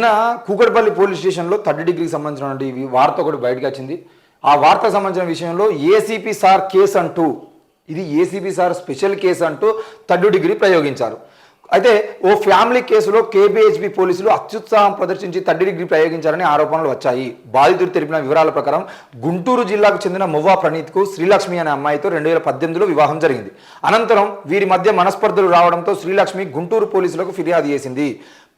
నిన్న కూకట్పల్లి పోలీస్ స్టేషన్లో 30 సంబంధించిన వార్త ఒకటి బయటకు వచ్చింది. ఆ వార్తకు సంబంధించిన విషయంలో ఏసీపీ సార్ కేసు అంటూ, ఇది ఏసీపీ సార్ స్పెషల్ కేసు అంటూ 30 ప్రయోగించారు. అయితే ఓ ఫ్యామిలీ కేసులో కేబిహెచ్పి పోలీసులు అత్యుత్సాహం ప్రదర్శించి 30 ప్రయోగించారని ఆరోపణలు వచ్చాయి. బాధితుడు తెలిపిన వివరాల ప్రకారం గుంటూరు జిల్లాకు చెందిన మువ్వా ప్రణీత్కు శ్రీలక్ష్మి అనే అమ్మాయితో 2018లో వివాహం జరిగింది. అనంతరం వీరి మధ్య మనస్పర్ధలు రావడంతో శ్రీలక్ష్మి గుంటూరు పోలీసులకు ఫిర్యాదు చేసింది.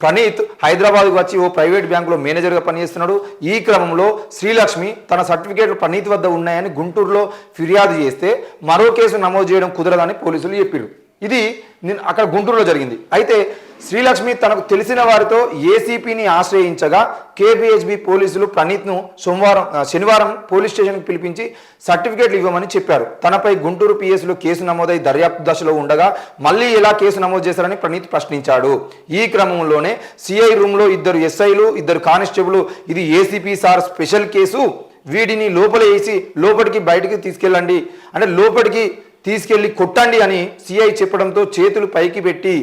ప్రణీత్ హైదరాబాద్కు వచ్చి ఓ ప్రైవేట్ బ్యాంకులో మేనేజర్గా పనిచేస్తున్నాడు. ఈ క్రమంలో శ్రీలక్ష్మి తన సర్టిఫికేట్లు ప్రణీత్ వద్ద ఉన్నాయని గుంటూరులో ఫిర్యాదు చేస్తే మరో కేసు నమోదు చేయడం కుదరదని పోలీసులు చెప్పారు. ఇది అక్కడ గుంటూరులో జరిగింది. అయితే శ్రీలక్ష్మి తనకు తెలిసిన వారితో ఏసీపీని ఆశ్రయించగా కేబిహెచ్బి పోలీసులు ప్రణీత్ను శనివారం పోలీస్ స్టేషన్కి పిలిపించి సర్టిఫికేట్లు ఇవ్వమని చెప్పారు. తనపై గుంటూరు పిఎస్లో కేసు నమోదై దర్యాప్తు దశలో ఉండగా మళ్ళీ ఎలా కేసు నమోదు చేశారని ప్రణీత్ ప్రశ్నించాడు. ఈ క్రమంలోనే సిఐ రూమ్లో 2 ఎస్ఐలు 2 కానిస్టేబుల్ ఇది ఏసీపీ సార్ స్పెషల్ కేసు, వీడిని లోపల వేసి లోపలికి బయటికి తీసుకెళ్ళండి అంటే లోపలికి తీసుకెళ్లి కొట్టండి అని సిఐ చెప్పడంతో చేతులు పైకి పెట్టి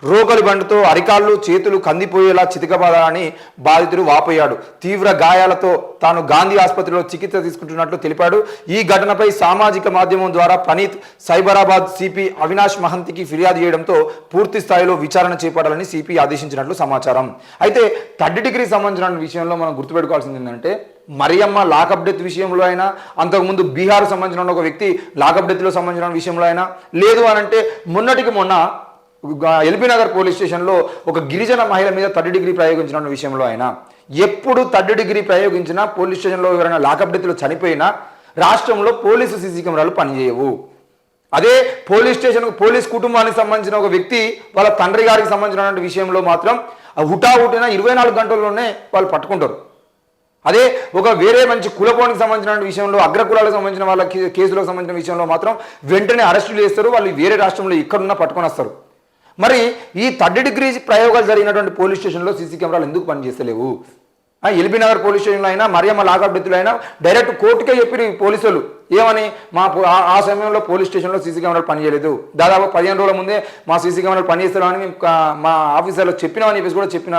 రోకలి బండుతో అరికాళ్ళు చేతులు కందిపోయేలా చితకబాదని బాధితుడు వాపోయాడు. తీవ్ర గాయాలతో తాను గాంధీ ఆసుపత్రిలో చికిత్స తీసుకుంటున్నట్లు తెలిపాడు. ఈ ఘటనపై సామాజిక మాధ్యమం ద్వారా ప్రణీత్ సైబరాబాద్ సిపి అవినాష్ మహంతికి ఫిర్యాదు చేయడంతో పూర్తి స్థాయిలో విచారణ చేపట్టాలని సిపి ఆదేశించినట్లు సమాచారం. అయితే 30 సంబంధించిన విషయంలో మనం గుర్తుపెట్టుకోవాల్సింది ఏంటంటే, మరియమ్మ లాకప్ డెత్ విషయంలో అయినా, అంతకుముందు బీహార్ సంబంధించిన ఒక వ్యక్తి లాకప్ డెత్లో సంబంధించిన విషయంలో అయినా, లేదు అనంటే మొన్నటికి మొన్న ఎల్బీ నగర్ పోలీస్ స్టేషన్లో ఒక గిరిజన మహిళ మీద 30 ప్రయోగించిన విషయంలో అయినా, ఎప్పుడు 30 ప్రయోగించినా పోలీస్ స్టేషన్లో ఎవరైనా లాకప్ డెత్లో చనిపోయినా రాష్ట్రంలో పోలీసు సీసీ కెమెరాలు పనిచేయవు. అదే పోలీస్ స్టేషన్ పోలీస్ కుటుంబానికి సంబంధించిన ఒక వ్యక్తి వాళ్ళ తండ్రి గారికి సంబంధించిన విషయంలో మాత్రం హుటాహుటిన 24 గంటల్లోనే వాళ్ళు పట్టుకుంటారు. అదే ఒక వేరే మంచి కులపోనికి సంబంధించిన విషయంలో, అగ్రకులాలకు సంబంధించిన వాళ్ళ కేసులకు సంబంధించిన విషయంలో మాత్రం వెంటనే అరెస్టులు చేస్తారు. వాళ్ళు వేరే రాష్ట్రంలో ఎక్కడున్నా పట్టుకొని వస్తారు. మరి ఈ 30 ప్రయోగాలు జరిగినటువంటి పోలీస్ స్టేషన్లో సీసీ కెమెరాలు ఎందుకు పనిచేస్తలేవు? ఎల్బీ నగర్ పోలీస్ స్టేషన్లో అయినా, మరియమ్మ లాకప్ డెత్తులో అయినా డైరెక్ట్ కోర్టుకే చెప్పి పోలీసులు ఏమని, ఆ సమయంలో పోలీస్ స్టేషన్లో సీసీ కెమెరాలు పనిచేయలేదు, దాదాపు 15 రోజుల ముందే మా సీసీ కెమెరాలు పనిచేస్తామని మా ఆఫీసర్లో చెప్పినామని చెప్పేసి కూడా చెప్పిన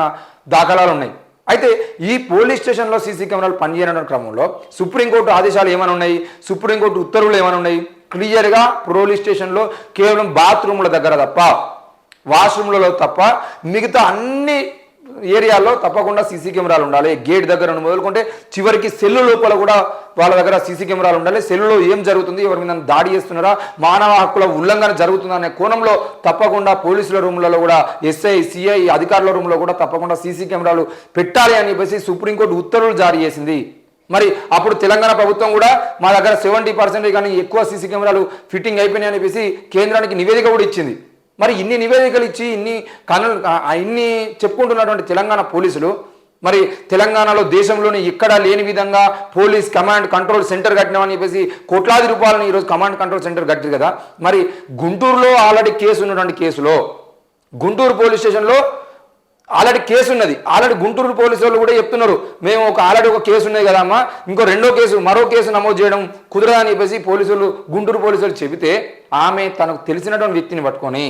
దాఖలాలు ఉన్నాయి. అయితే ఈ పోలీస్ స్టేషన్లో సీసీ కెమెరాలు పనిచేయడం క్రమంలో సుప్రీంకోర్టు ఆదేశాలు ఏమైనా ఉన్నాయి, సుప్రీంకోర్టు ఉత్తర్వులు ఏమైనా ఉన్నాయి? క్లియర్గా పోలీస్ స్టేషన్లో కేవలం బాత్రూమ్ల దగ్గర తప్ప, వాష్రూమ్లలో తప్ప మిగతా అన్ని ఏరియాల్లో తప్పకుండా సీసీ కెమెరాలు ఉండాలి. గేట్ దగ్గర మొదలుకుంటే చివరికి సెల్లు లోపల కూడా వాళ్ళ దగ్గర సీసీ కెమెరాలు ఉండాలి. సెల్లులో ఏం జరుగుతుంది, ఎవరి మీద దాడి చేస్తున్నారా, మానవ హక్కుల ఉల్లంఘన జరుగుతుందా అనే కోణంలో తప్పకుండా పోలీసుల రూమ్లలో కూడా, ఎస్ఐ సిఐ అధికారుల రూమ్లో కూడా తప్పకుండా సీసీ కెమెరాలు పెట్టాలి అని చెప్పేసి సుప్రీంకోర్టు ఉత్తర్వులు జారీ చేసింది. మరి అప్పుడు తెలంగాణ ప్రభుత్వం కూడా మా దగ్గర 70% కానీ ఎక్కువ సీసీ కెమెరాలు ఫిట్టింగ్ అయిపోయినాయి అని చెప్పేసి కేంద్రానికి నివేదిక కూడా ఇచ్చింది. మరి ఇన్ని నివేదికలు ఇచ్చి ఇన్ని చెప్పుకుంటున్నటువంటి తెలంగాణ పోలీసులు మరి తెలంగాణలో దేశంలోని ఎక్కడా లేని విధంగా పోలీస్ కమాండ్ కంట్రోల్ సెంటర్ కట్టినామని చెప్పేసి కోట్లాది రూపాయలను ఈరోజు కమాండ్ కంట్రోల్ సెంటర్ కట్టారు కదా. మరి గుంటూరులో ఆల్రెడీ కేసు ఉన్నటువంటి కేసులో, గుంటూరు పోలీస్ స్టేషన్లో ఆల్రెడీ కేసు ఉన్నది. ఆల్రెడీ గుంటూరు పోలీసు వాళ్ళు కూడా చెప్తున్నారు, మేము ఆల్రెడీ ఒక కేసు ఉన్నది కదా అమ్మా, మరో కేసు నమోదు చేయడం కుదరదా అని చెప్పేసి గుంటూరు పోలీసులు చెబితే ఆమె తనకు తెలిసినటువంటి వ్యక్తిని పట్టుకొని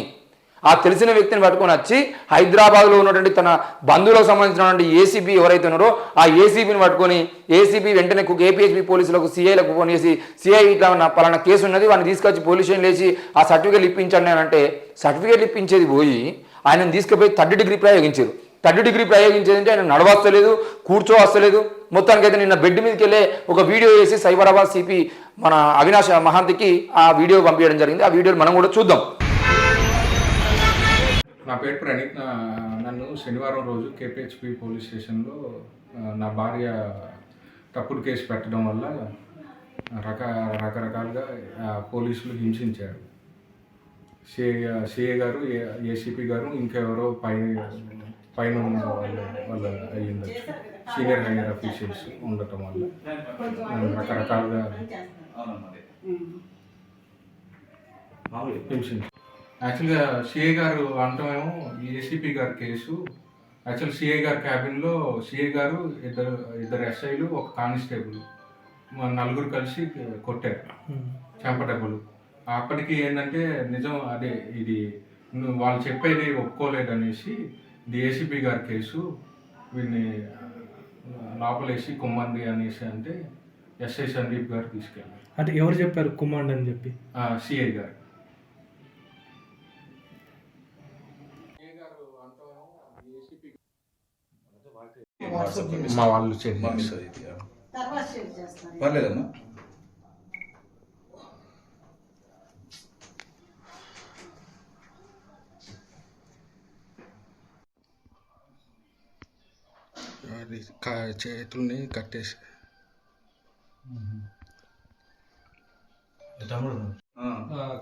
వచ్చి హైదరాబాద్లో ఉన్నటువంటి తన బంధువులకు సంబంధించినటువంటి ఏసీబీ ఎవరైతే ఉన్నారో ఆ ఏసీబీని పట్టుకొని, ఏసీబీ వెంటనే ఏపీహెచ్బి పోలీసులకు సిఐలకు ఫోన్ చేసి, సిఐ ఇట్లా పలానా కేసు ఉన్నది, వాడిని తీసుకొచ్చి పోలీస్ స్టేషన్ లేచి ఆ సర్టిఫికేట్లు ఇప్పించండి అని అంటే, సర్టిఫికేట్లు ఇప్పించేది పోయి ఆయనను తీసుకుపోయి 30 ప్రయోగించారు. 30 ప్రయోగించేదంటే ఆయన నడవస్తలేదు, కూర్చోవస్తలేదు. మొత్తానికైతే నిన్న బెడ్ మీదకి వెళ్ళే ఒక వీడియో వేసి సైబరాబాద్ సిపి మన అవినాష్ మహాంతికి ఆ వీడియో పంపించడం జరిగింది. ఆ వీడియోని మనం కూడా చూద్దాం. నా పేరు ప్రణీత్. నన్ను శనివారం రోజు కేపీహెచ్పి పోలీస్ స్టేషన్లో నా భార్య తప్పుడు కేసు పెట్టడం వల్ల రకరకాలుగా పోలీసులు హింసించారు. సిఏ గారు, ఏసీపీ గారు, ఇంకెవరో పైన ఉన్న వాళ్ళ అయ్యిండొచ్చు, సీనియర్ హైయర్ అఫీషియల్స్ ఉండటం వల్ల రకరకాలుగా హింసించారు. యాక్చువల్గా సిఐ గారు అంటమేమో ఏసీపీ గారి కేసు, యాక్చువల్ సిఐ గారి క్యాబిన్లో సిఐ గారు, ఇద్దరు ఎస్ఐలు, ఒక కానిస్టేబుల్, 4 కలిసి కొట్టారు చెంపటెబ్బలు. అప్పటికి ఏంటంటే నిజం అదే, ఇది వాళ్ళు చెప్పేది ఒప్పుకోలేదనేసి ఏసీపీ గారి కేసు వీడిని లోపలేసి కుమ్మండి అనేసి అంటే ఎస్ఐ సందీప్ గారు తీసుకెళ్ళారు. అంటే ఎవరు చెప్పారు కుమాండ్ అని చెప్పి? సిఐ గారు. మా వాళ్ళు పర్లేదమ్మా. చేతుల్ని కట్టేసి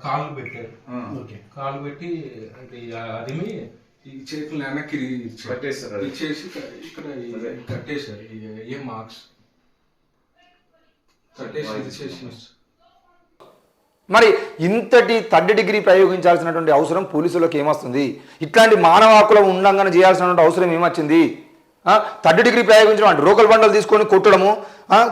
కాళ్ళు పెట్టారు. కాళ్ళు పెట్టి అంటే అదిమి ఈ చేతులు వెనక్కి ఇచ్చేసి ఇక్కడ కట్టేశారు. ఏ మార్క్స్ కట్టేసి మరి ఇంతటి థర్డ్ డిగ్రీ ప్రయోగించాల్సినటువంటి అవసరం పోలీసులకు ఏమొస్తుంది? ఇట్లాంటి మానవ హక్కుల ఉల్లంఘన చేయాల్సినటువంటి అవసరం ఏమొచ్చింది? థర్డ్ డిగ్రీ ప్రయోగించడం అంటే రోకల్ బండలు తీసుకొని కొట్టడము,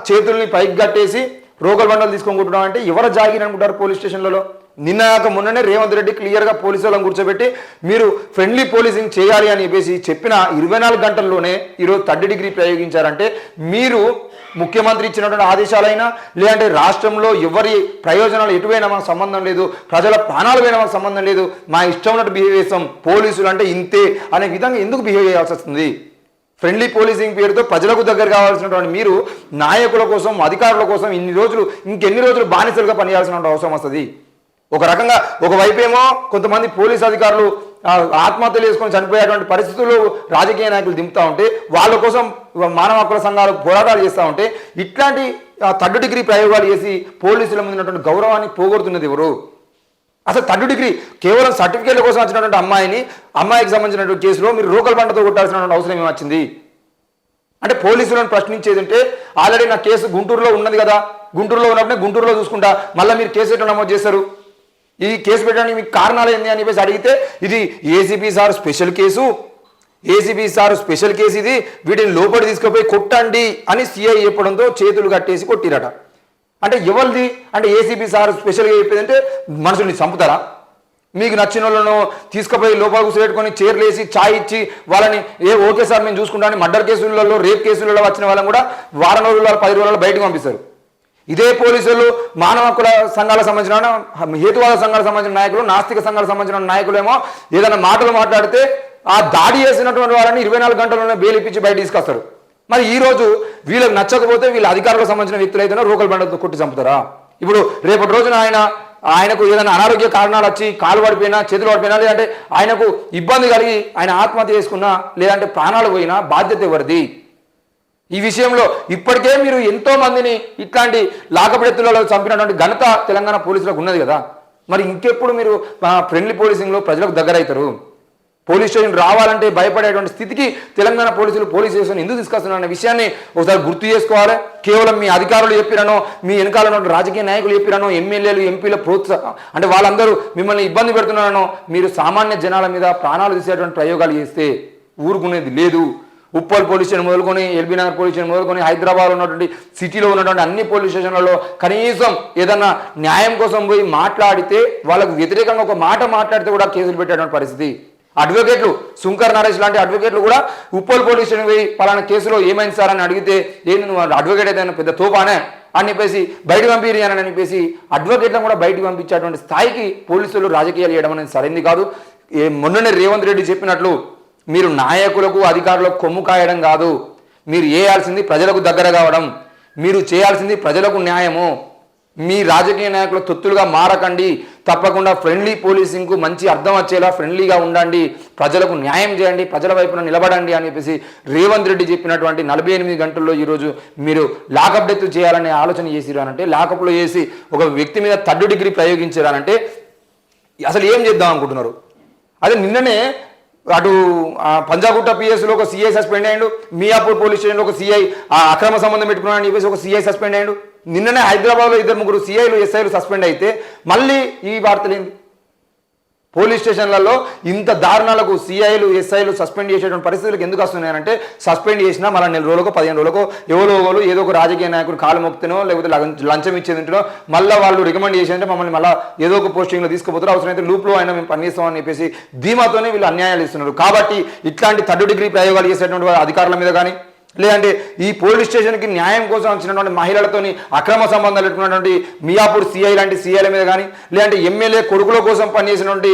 చేతుల్ని పైకి కట్టేసి రోకల్ బండలు తీసుకొని కొట్టడం అంటే ఎవరు జాగిరి అనుకుంటారు పోలీస్ స్టేషన్లలో? నిన్నక మొన్ననే రేవంత్ రెడ్డి క్లియర్గా పోలీసు వాళ్ళని కూర్చోబెట్టి మీరు ఫ్రెండ్లీ పోలీసింగ్ చేయాలి అని చెప్పేసి చెప్పిన 24 గంటల్లోనే ఈరోజు థర్డ్ డిగ్రీ ప్రయోగించారంటే మీరు ముఖ్యమంత్రి ఇచ్చినటువంటి ఆదేశాలైనా లేదంటే రాష్ట్రంలో ఎవరి ప్రయోజనాలు ఎటువైనా మాకు సంబంధం లేదు, ప్రజల ప్రాణాలు పోయినా మాకు సంబంధం లేదు, మా ఇష్టం ఉన్నట్టు బిహేవ్ చేస్తాం, పోలీసులు అంటే ఇంతే అనే విధంగా ఎందుకు బిహేవ్ చేయాల్సి వస్తుంది? ఫ్రెండ్లీ పోలీసింగ్ పేరుతో ప్రజలకు దగ్గర కావాల్సినటువంటి మీరు నాయకుల కోసం అధికారుల కోసం ఇన్ని రోజులు ఇంకెన్ని రోజులు బానిసలుగా పనిచేయాల్సిన అవసరం వస్తుంది? ఒక రకంగా ఒకవైపేమో కొంతమంది పోలీస్ అధికారులు ఆత్మహత్యలు చేసుకొని చనిపోయేటువంటి పరిస్థితులు రాజకీయ నాయకులు దింపుతూ ఉంటే వాళ్ళ కోసం మానవ హక్కుల సంఘాలు పోరాటాలు చేస్తూ ఉంటే ఇట్లాంటి థర్డ్ డిగ్రీ ప్రయోగాలు చేసి పోలీసుల ముందు ఉన్నటువంటి గౌరవాన్ని పోగొడుతున్నది ఎవరు? అసలు థర్డ్ డిగ్రీ కేవలం సర్టిఫికేట్ల కోసం వచ్చినటువంటి అమ్మాయికి సంబంధించినటువంటి కేసులో మీరు రోకల్ బండతో కొట్టాల్సినటువంటి అవసరం ఏమొచ్చింది? అంటే పోలీసులను ప్రశ్నించేది అంటే ఆల్రెడీ నా కేసు గుంటూరులో ఉన్నది కదా, గుంటూరులో ఉన్నప్పుడే గుంటూరులో చూసుకుంటా, మళ్ళీ మీరు కేసు ఎట్లా నమోదు చేస్తారు? ఈ కేసు పెట్టడానికి మీకు కారణాలు ఏంది అని చెప్పేసి అడిగితే ఇది ACP sir special case, ACP sir special case, ఇది వీటిని లోపలి తీసుకుపోయి కొట్టండి అని సిఐ చెప్పడంతో చేతులు కట్టేసి కొట్టిరట. అంటే ఎవరిది? అంటే ఏసీపీ సార్ స్పెషల్గా చెప్పేది అంటే మనుషుల్ని చంపుతారా? మీకు నచ్చిన వాళ్ళను తీసుకుపోయి లోపల కూర్చోబెట్టుకొని చైర్లు వేసి ఛాయ్ ఇచ్చి వాళ్ళని ఓకే సార్ మేము చూసుకుంటామని మర్డర్ కేసులలో రేప్ కేసులలో వచ్చిన వాళ్ళని కూడా వారం రోజుల 10 రోజులలో బయటకు పంపిస్తారు. ఇదే పోలీసులు మానవ హక్కుల సంఘాలకు సంబంధించిన హేతువాద సంఘాలకు సంబంధించిన నాయకులు, నాస్తిక సంఘాలకు సంబంధించిన నాయకులేమో ఏదైనా మాటలు మాట్లాడితే ఆ దాడి చేసినటువంటి వాళ్ళని 24 గంటల్లోనే బెయిల్ ఇప్పించి బయట తీసుకొస్తారు. మరి ఈ రోజు వీళ్ళకి నచ్చకపోతే వీళ్ళ అధికారులకు సంబంధించిన వ్యక్తులు అయితే రోకల్ బండతో కొట్టి చంపుతారా? ఇప్పుడు రేపటి రోజున ఆయనకు ఏదైనా అనారోగ్య కారణాలు వచ్చి కాలు పడిపోయినా చేతులు పడిపోయినా లేదంటే ఆయనకు ఇబ్బంది కలిగి ఆయన ఆత్మహత్య చేసుకున్నా లేదంటే ప్రాణాలు పోయినా బాధ్యత ఎవరిది? ఈ విషయంలో ఇప్పటికే మీరు ఎంతో మందిని ఇట్లాంటి లాకపెడుతులలో చంపినటువంటి ఘనత తెలంగాణ పోలీసులకు ఉన్నది కదా. మరి ఇంకెప్పుడు మీరు ఫ్రెండ్లీ పోలీసింగ్లో ప్రజలకు దగ్గర అవుతారు? పోలీస్ స్టేషన్ రావాలంటే భయపడేటువంటి స్థితికి తెలంగాణ పోలీస్ స్టేషన్ ఎందుకు తీసుకొస్తున్నారనే విషయాన్ని ఒకసారి గుర్తు చేసుకోవాలి. కేవలం మీ అధికారులు చెప్పిరనో, మీ వెనకాల ఉన్న రాజకీయ నాయకులు చెప్పిరనో, ఎమ్మెల్యేలు ఎంపీల అంటే వాళ్ళందరూ మిమ్మల్ని ఇబ్బంది పెడుతున్నారనో మీరు సామాన్య జనాల మీద ప్రాణాలు తీసేటువంటి ప్రయోగాలు చేస్తే ఊరుకునేది లేదు. ఉప్పల్ పోలీస్ స్టేషన్ మొదలుకొని, ఎల్బీ నగర్ పోలీస్ స్టేషన్ మొదలుకొని, హైదరాబాద్ ఉన్నటువంటి సిటీలో ఉన్నటువంటి అన్ని పోలీస్ స్టేషన్లలో కనీసం ఏదన్నా న్యాయం కోసం పోయి మాట్లాడితే వాళ్ళకు వ్యతిరేకంగా ఒక మాట మాట్లాడితే కూడా కేసులు పెట్టేటువంటి పరిస్థితి. అడ్వకేట్లు శంకర్ నరేష్ లాంటి అడ్వకేట్లు కూడా ఉప్పల్ పోలీస్ స్టేషన్ పోయి పలానా కేసులో ఏమైంది సార్ అని అడిగితే ఏంది నువ్వు అడ్వకేట్ అయితే పెద్ద తోపానే అని చెప్పేసి బయటకు పంపిరి అని చెప్పేసి అడ్వకేట్లను కూడా బయటకు పంపించేటువంటి స్థాయికి పోలీసులు రాజకీయాలు చేయడం అనేది సరైంది కాదు. మొన్ననే రేవంత్ రెడ్డి చెప్పినట్లు మీరు నాయకులకు అధికారులకు కొమ్ము కాయడం కాదు, మీరు చేయాల్సింది ప్రజలకు దగ్గర కావడం, మీరు చేయాల్సింది ప్రజలకు న్యాయము. మీ రాజకీయ నాయకుల తొత్తులుగా మారకండి, తప్పకుండా ఫ్రెండ్లీ పోలీసింగ్కు మంచి అర్థం వచ్చేలా ఫ్రెండ్లీగా ఉండండి, ప్రజలకు న్యాయం చేయండి, ప్రజల వైపున నిలబడండి అని చెప్పేసి రేవంత్ రెడ్డి చెప్పినటువంటి 48 గంటల్లో ఈరోజు మీరు లాకప్ డెత్ చేయాలనే ఆలోచన చేసిరానంటే, లాకప్లో వేసి ఒక వ్యక్తి మీద థర్డ్ డిగ్రీ ప్రయోగించారనంటే అసలు ఏం చేద్దాం అనుకుంటున్నారు? అదే నిన్ననే అటు పంజాగుట్ట పిఎస్లో ఒక సిఐ సస్పెండ్ అయ్యాడు, మియాపూర్ పోలీస్ స్టేషన్లో ఒక సిఐ అక్రమ సంబంధం పెట్టుకున్నాడని చెప్పేసి ఒక సిఐ సస్పెండ్ అయ్యాడు. నిన్ననే హైదరాబాద్లో 2-3 సిఐలు ఎస్ఐలు సస్పెండ్ అయితే మళ్ళీ ఈ వార్తలు ఏంది? పోలీస్ స్టేషన్లలో ఇంత దారుణాలకు సిఐలు ఎస్ఐలు సస్పెండ్ చేసేటువంటి పరిస్థితులకు ఎందుకు వస్తున్నాయంటే సస్పెండ్ చేసినా మళ్ళీ 4 రోజులకు 15 రోజులకు ఎవరో ఏదో ఒక రాజకీయ నాయకుడు కాలు మొక్కితేనో లేకపోతే లంచం ఇచ్చేదింటో మళ్ళీ వాళ్ళు రికమెండ్ చేసేంటే మమ్మల్ని మళ్ళీ ఏదో ఒక పోస్టింగ్లో తీసుకుపోతారు, అవసరమైతే లూప్లో అయినా మేము పనిచేస్తామని చెప్పేసి ధీమాతోనే వీళ్ళు అన్యాయాలు ఇస్తున్నారు. కాబట్టి ఇట్లాంటి 3rd డిగ్రీ ప్రయోగాలు చేసేటువంటి అధికారుల మీద కానీ లేదంటే ఈ పోలీస్ స్టేషన్కి న్యాయం కోసం వచ్చినటువంటి మహిళలతోని అక్రమ సంబంధాలు పెట్టుకున్నటువంటి మియాపూర్ సిఐ లాంటి సిఐల మీద కానీ లేదంటే ఎమ్మెల్యే కొడుకుల కోసం పనిచేసినటువంటి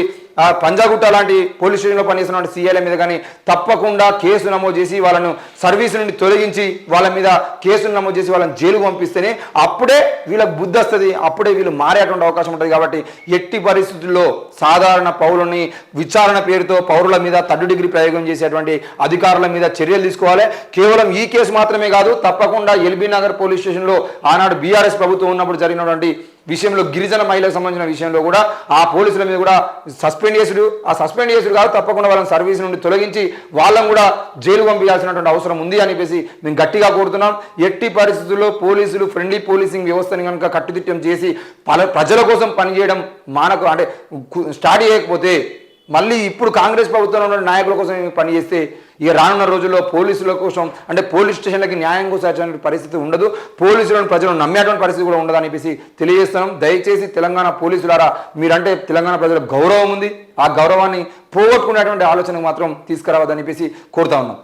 పంజాగుట్ట లాంటి పోలీస్ స్టేషన్లో పనిచేసినటువంటి సిఐల మీద కానీ తప్పకుండా కేసు నమోదు చేసి వాళ్ళను సర్వీస్ నుండి తొలగించి వాళ్ళ మీద కేసులు నమోదు చేసి వాళ్ళని జైలుకు పంపిస్తేనే అప్పుడే వీళ్ళకి బుద్ధి వస్తుంది, అప్పుడే వీళ్ళు మారేటువంటి అవకాశం ఉంటుంది. కాబట్టి ఎట్టి పరిస్థితుల్లో సాధారణ పౌరుని విచారణ పేరుతో పౌరుల మీద 3rd డిగ్రీ ప్రయోగం చేసేటువంటి అధికారుల మీద చర్యలు తీసుకోవాలి. కేవలం ఈ కేసు మాత్రమే కాదు, తప్పకుండా ఎల్బీ నగర్ పోలీస్ స్టేషన్లో ఆనాడు బీఆర్ఎస్ ప్రభుత్వం ఉన్నప్పుడు జరిగినటువంటి విషయంలో గిరిజన మహిళలకు సంబంధించిన విషయంలో కూడా ఆ పోలీసుల మీద కూడా సస్పెండ్ చేసుడు కాదు, తప్పకుండా వాళ్ళని సర్వీస్ నుండి తొలగించి వాళ్ళని కూడా జైలు పంపించాల్సినటువంటి అవసరం ఉంది అని చెప్పేసి మేము గట్టిగా కోరుతున్నాం. ఎట్టి పరిస్థితుల్లో పోలీసులు ఫ్రెండ్లీ పోలీసింగ్ వ్యవస్థని కనుక కట్టుదిట్టం చేసి ప్రజల కోసం పనిచేయడం మానకు అంటే స్టార్ట్ చేయకపోతే మళ్ళీ ఇప్పుడు కాంగ్రెస్ ప్రభుత్వంలో ఉన్న నాయకుల కోసం పనిచేస్తే ఇక రానున్న రోజుల్లో పోలీసుల కోసం అంటే పోలీస్ స్టేషన్లకి న్యాయం కోసం వచ్చేటువంటి పరిస్థితి ఉండదు, పోలీసులను ప్రజలు నమ్మేటువంటి పరిస్థితి కూడా ఉండదు అని చెప్పేసి తెలియజేస్తున్నాం. దయచేసి తెలంగాణ పోలీసులారా మీరంటే తెలంగాణ ప్రజలకు గౌరవం ఉంది, ఆ గౌరవాన్ని పోగొట్టుకునేటువంటి ఆలోచనకు మాత్రం తీసుకురావద్దని చెప్పేసి కోరుతా ఉన్నాం.